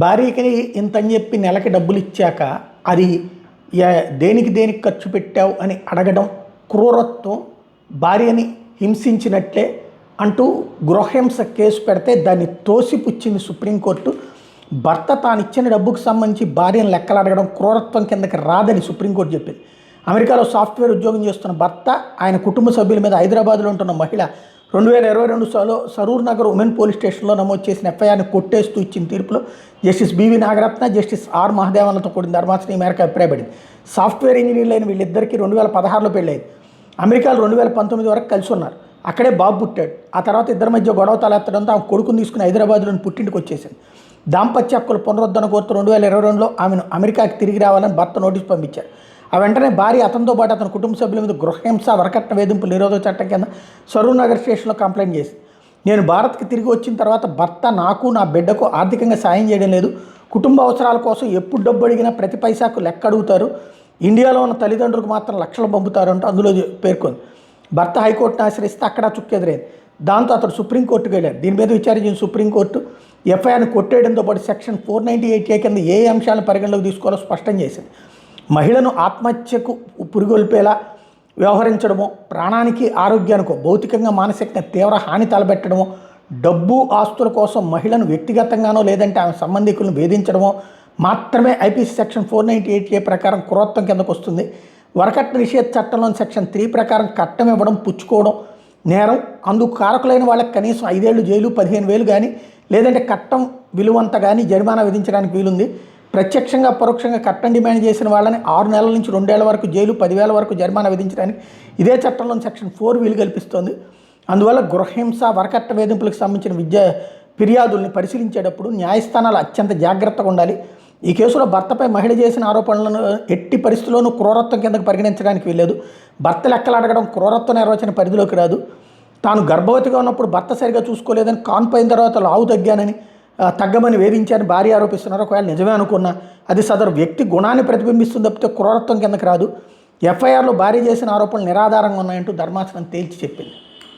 భార్యకి ఇంతని చెప్పి నెలకి డబ్బులు ఇచ్చాక అది దేనికి దేనికి ఖర్చు పెట్టావు అని అడగడం క్రూరత్వం, భార్యని హింసించినట్లే అంటూ గృహహింస కేసు పెడితే దాన్ని తోసిపుచ్చింది సుప్రీంకోర్టు. భర్త తాను ఇచ్చిన డబ్బుకు సంబంధించి భార్యను లెక్కలు అడగడం క్రూరత్వం కిందకి రాదని సుప్రీంకోర్టు చెప్పింది. అమెరికాలో సాఫ్ట్వేర్ ఉద్యోగం చేస్తున్న భర్త, ఆయన కుటుంబ సభ్యుల మీద హైదరాబాద్లో ఉంటున్న మహిళ 2022 సరూర్ నగర్ ఉమెన్ పోలీస్ స్టేషన్లో నమోదు చేసిన ఎఫ్ఐఆర్ని కొట్టేస్తూ ఇచ్చిన తీర్పులో justice BV Nagarathna, justice R మహదేవన్లతో కూడిన ధర్మాసనం ఈ మేరకు అభిప్రాయపడింది. సాఫ్ట్వేర్ ఇంజనీర్లైన వీళ్ళిద్దరికీ 2016లో పెళ్ళైంది. అమెరికాలో 2019 వరకు కలిసి ఉన్నారు. అక్కడే బాబు పుట్టాడు. ఆ తర్వాత ఇద్దరి మధ్య గొడవ తలెత్తడంతో ఆమె కొడుకుని తీసుకుని హైదరాబాద్లోని పుట్టింటికి వచ్చేసింది. దాంపత్య హక్కుల పునరుద్ధరణ కోరుతూ 2022లో ఆమెను అమెరికాకి తిరిగి రావాలని భర్త నోటీసు పంపించారు. ఆ వెంటనే భార్య అతనితో పాటు అతని కుటుంబ సభ్యుల మీద గృహహింస, వరకట్న వేధింపుల నిరోధక చట్టం కింద సరూర్ నగర్ స్టేషన్లో కంప్లైంట్ చేసింది. నేను భారత్కి తిరిగి వచ్చిన తర్వాత భర్త నాకు, నా బిడ్డకు ఆర్థికంగా సాయం చేయడం లేదు. కుటుంబ అవసరాల కోసం ఎప్పుడు డబ్బు అడిగినా ప్రతి పైసాకు లెక్క అడుగుతారు. ఇండియాలో ఉన్న తల్లిదండ్రులకు మాత్రం లక్షలు పంపుతారు అంటూ అందులో పేర్కొంది. భర్త హైకోర్టును ఆశ్రయిస్తే అక్కడ చుక్కెదురైంది. దాంతో అతడు సుప్రీంకోర్టుకు వెళ్ళాడు. దీని మీద విచారించిన సుప్రీంకోర్టు ఎఫ్ఐఆర్ని కొట్టేయడంతో పాటు సెక్షన్ 498A కింద ఏ అంశాలను పరిగణలోకి తీసుకోవాలో స్పష్టం చేసింది. మహిళను ఆత్మహత్యకు పురిగొల్పేలా వ్యవహరించడమో, ప్రాణానికి ఆరోగ్యానికో భౌతికంగా మానసికంగా తీవ్ర హాని తలబెట్టడమో, డబ్బు ఆస్తుల కోసం మహిళను వ్యక్తిగతంగానో లేదంటే ఆమె సంబంధికులను వేధించడమో మాత్రమే ఐపీసీ సెక్షన్ 498A ప్రకారం క్రూరత్వం కిందకు వస్తుంది. వరకట్న నిషేధ చట్టంలోని సెక్షన్ 3 ప్రకారం కట్టం ఇవ్వడం, పుచ్చుకోవడం నేరం. అందుకు కారకులైన వాళ్ళకి కనీసం 5 ఏళ్ళు జైలు, 15,000 కానీ లేదంటే కట్టం విలువంత కానీ జరిమానా విధించడానికి వీలుంది. ప్రత్యక్షంగా పరోక్షంగా కట్టం డిమాండ్ చేసిన వాళ్ళని 6 నెలల నుంచి 2 ఏళ్ల వరకు జైలు, 10,000 వరకు జరిమానా విధించడానికి ఇదే చట్టంలోని సెక్షన్ 4 వీలు కల్పిస్తోంది. అందువల్ల గృహహింస, వరకట్న వేధింపులకు సంబంధించిన ఫిర్యాదుల్ని పరిశీలించేటప్పుడు న్యాయస్థానాలు అత్యంత జాగ్రత్తగా ఉండాలి. ఈ కేసులో భర్తపై మహిళ చేసిన ఆరోపణలను ఎట్టి పరిస్థితుల్లోనూ క్రూరత్వం కిందకు పరిగణించడానికి వీల్లేదు. భర్త లెక్కలు అడగడం క్రూరత్వ నిర్వచన పరిధిలోకి రాదు. తాను గర్భవతిగా ఉన్నప్పుడు భర్త సరిగా చూసుకోలేదని, కాన్పోయిన తర్వాత లావు తగ్గమని వేధించారని భార్య ఆరోపిస్తున్నారు. ఒకవేళ నిజమే అనుకున్నా అది సదరు వ్యక్తి గుణాన్ని ప్రతిబింబిస్తుంది తప్పితే క్రూరత్వం కిందకి రాదు. ఎఫ్ఐఆర్లో భార్య చేసిన ఆరోపణలు నిరాధారంగా ఉన్నాయంటూ ధర్మాసనం తేల్చి చెప్పింది.